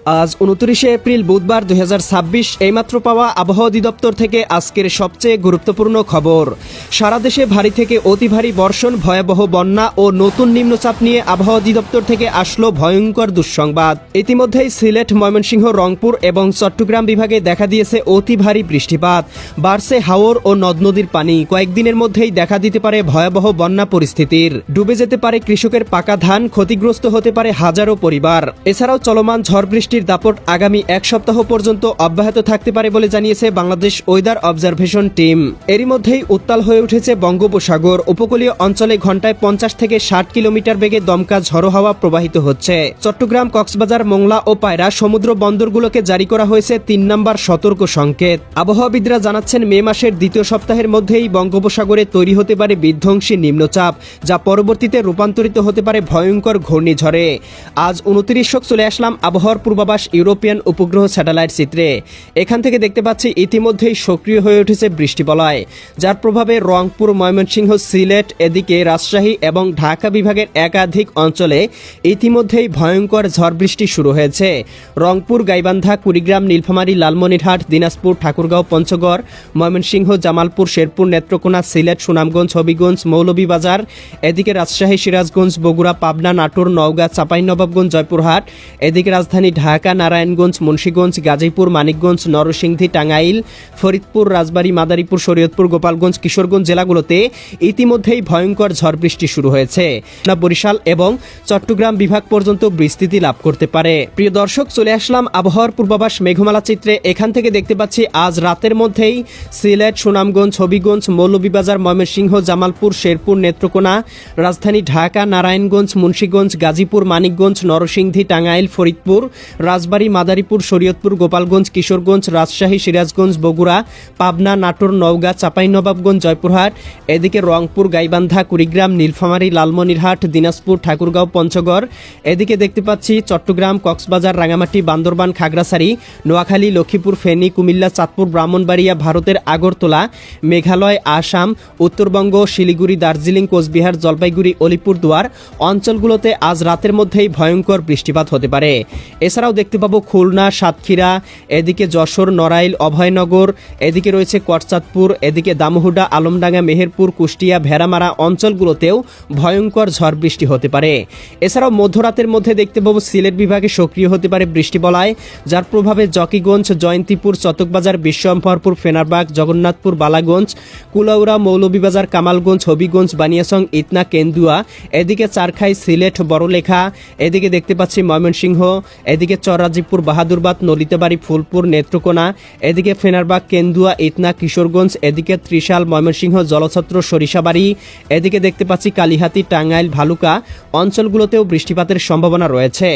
আজ 29 এপ্রিল বুধবার 2026 এইমাত্র পাওয়া আবহাওয়া অধিদপ্তর থেকে আজকের সবচেয়ে গুরুত্বপূর্ণ খবর। সারা দেশে ভারী থেকে অতি ভারী বর্ষণ, ভয়াবহ বন্যা ও নতুন নিম্নচাপ নিয়ে আবহাওয়া অধিদপ্তর থেকে আসলো ভয়ঙ্কর দুঃসংবাদ। ইতিমধ্যেই সিলেট, ময়মনসিংহ, রংপুর এবং চট্টগ্রাম বিভাগে দেখা দিয়েছে অতি ভারী বৃষ্টিপাত। বাড়ছে হাওর ও নদ নদীর পানি। কয়েকদিনের মধ্যেই দেখা দিতে পারে ভয়াবহ বন্যা পরিস্থিতির। ডুবে যেতে পারে কৃষকের পাকা ধান, ক্ষতিগ্রস্ত হতে পারে হাজারো পরিবার। এছাড়াও চলমান ঝড় বৃষ্টির দাপট আগামী এক সপ্তাহ পর্যন্ত অব্যাহত থাকতে পারে বলে জানিয়েছে বাংলাদেশ ওয়েদার অবজারভেশন টিম। এরই মধ্যেই উত্তাল হয়ে উঠেছে বঙ্গোপসাগর। উপকূলীয় অঞ্চলে ঘন্টায় 50 থেকে 60 কিলোমিটার বেগে দমকা ঝড়ো হাওয়া প্রবাহিত হচ্ছে। চট্টগ্রাম, কক্সবাজার, মোংলা ও পায়রা সমুদ্র বন্দরগুলোকে জারি করা হয়েছে 3 নম্বর সতর্ক সংকেত। আবহাওয়াবিদরা জানাচ্ছেন, মে মাসের দ্বিতীয় সপ্তাহের মধ্যেই বঙ্গোপসাগরে তৈরি হতে পারে বিধ্বংসী নিম্নচাপ, যা পরবর্তীতে রূপান্তরিত হতে পারে ভয়ঙ্কর ঘূর্ণিঝড়ে। আজ 29 চলে আসলাম আবহাওয়ার পূর্বাভাস ইউরোপিয়ান উপগ্রহ স্যাটেলাইট চিত্রে। এখান থেকে দেখতে পাচ্ছি ইতিমধ্যেই সক্রিয় হয়ে উঠেছে বৃষ্টিবলয়, যার প্রভাবে রংপুর, ময়মনসিংহ, সিলেট, এদিকে রাজশাহী এবং ঢাকা বিভাগের একাধিক অঞ্চলে ইতিমধ্যেই ভয়ঙ্কর ঝড় বৃষ্টি শুরু হয়েছে। রংপুর, গাইবান্ধা, কুড়িগ্রাম, নীলফামারী, লালমনিরহাট, দিনাজপুর, ঠাকুরগাঁও, পঞ্চগড়, ময়মনসিংহ, জামালপুর, শেরপুর, নেত্রকোনা, সিলেট, সুনামগঞ্জ, হবিগঞ্জ, মৌলভীবাজার, এদিকে রাজশাহী, সিরাজগঞ্জ, বগুড়া, পাবনা, নাটোর, নওগাঁ, চাঁপাইনবাবগঞ্জ, জয়পুরহাট, এদিকে রাজধানী ঢাকা, নারায়ণগঞ্জ, মুন্সিগঞ্জ, গাজীপুর, মানিকগঞ্জ, নরসিংদী, টাঙ্গাইল, ফরিদপুর, রাজবাড়ী, মাদারীপুর, শরীয়তপুর, গোপালগঞ্জ, কিশোরগঞ্জ জেলাগুলোতে ইতিমধ্যেই ভয়ঙ্কর ঝড় বৃষ্টি শুরু হয়েছে। বরিশাল এবং চট্টগ্রাম বিভাগ পর্যন্ত বিস্তৃতি লাভ করতে পারে। প্রিয় দর্শক, চলে আসলাম আবহাওয়ার পূর্বাভাস মেঘমালা চিত্রে। এখান থেকে দেখতে পাচ্ছি আজ রাতের মধ্যেই সিলেট, সুনামগঞ্জ, হবিগঞ্জ, মৌলভীবাজার, ময়মনসিংহ, জামালপুর, শেরপুর, নেত্রকোনা, রাজধানী ঢাকা, নারায়ণগঞ্জ, মুন্সিগঞ্জ, গাজীপুর, মানিকগঞ্জ, নরসিংদী, টাঙ্গাইল, ফরিদপুর, রাজবাড়ী, মাদারীপুর, শরীয়তপুর, গোপালগঞ্জ, কিশোরগঞ্জ, রাজশাহী, সিরাজগঞ্জ, বগুড়া, পাবনা, নাটোর, নওগাঁ, চাঁপাইনবাবগঞ্জ, জয়পুরহাট, এদিকে রংপুর, গাইবান্ধা, কুড়িগ্রাম, নীলফামারী, লালমনিরহাট, দিনাজপুর, ঠাকুরগাঁও, পঞ্চগড়, এদিকে দেখতে পাচ্ছি চট্টগ্রাম, কক্সবাজার, রাঙামাটি, বান্দরবান, খাগড়াছড়ি, নোয়াখালী, লক্ষ্মীপুর, ফেনী, কুমিল্লা, চাঁদপুর, ব্রাহ্মণবাড়িয়া, ভারতের আগরতলা, মেঘালয়, আসাম, উত্তরবঙ্গ, শিলিগুড়ি, দার্জিলিং, কোচবিহার, জলপাইগুড়ি, আলিপুরদুয়ার অঞ্চলগুলোতে আজ রাতের মধ্যেই ভয়ঙ্কর বৃষ্টিপাত হতে পারে। এছাড়াও দেখতে পাবো খুলনা, সাতক্ষীরা, এদিকে যশোর, নড়াইল, অভয়নগর, এদিকে রয়েছে করচাঁদপুর, এদিকে দামুহুডা, আলমডাঙ্গা, মেহেরপুর, কুষ্টিয়া, ভেড়ামারা অঞ্চলগুলোতেও ভয়ঙ্কর ঝড় বৃষ্টি হতে পারে। এছাড়াও মধ্যরাতের মধ্যে দেখতে পাবো সিলেট বিভাগে সক্রিয় হতে পারে বৃষ্টিবলয়, যার প্রভাবে জকিগঞ্জ, জয়ন্তীপুর, চতকবাজার, বিশ্বম্ভরপুর, ফেনারবাগ, জগন্নাথপুর, বালাগঞ্জ, কুলাউড়া, মৌলভীবাজার, কামালগঞ্জ, হবিগঞ্জ, বানিয়াসং, ইতনা, কেন্দুয়া, এদিকে চারখাই, সিলেট, বড়লেখা, এদিকে দেখতে পাচ্ছি ময়মনসিংহ, এদিকে চররাজীবপুর, বাহাদুরবাদ, নলিতাবাড়ি, ফুলপুর, নেত্রকোনা, এদিকে ফেনারবাগ, কেন্দুয়া, ইতনা, কিশোরগঞ্জ, এদিকে ত্রিশাল, ময়মনসিংহ, জলছত্র, সরিষাবাড়ি, এদিকে দেখতে পাচ্ছি কালিহাতি, টাঙ্গাইল, ভালুকা অঞ্চলগুলোতেও বৃষ্টিপাতের সম্ভাবনা রয়েছে।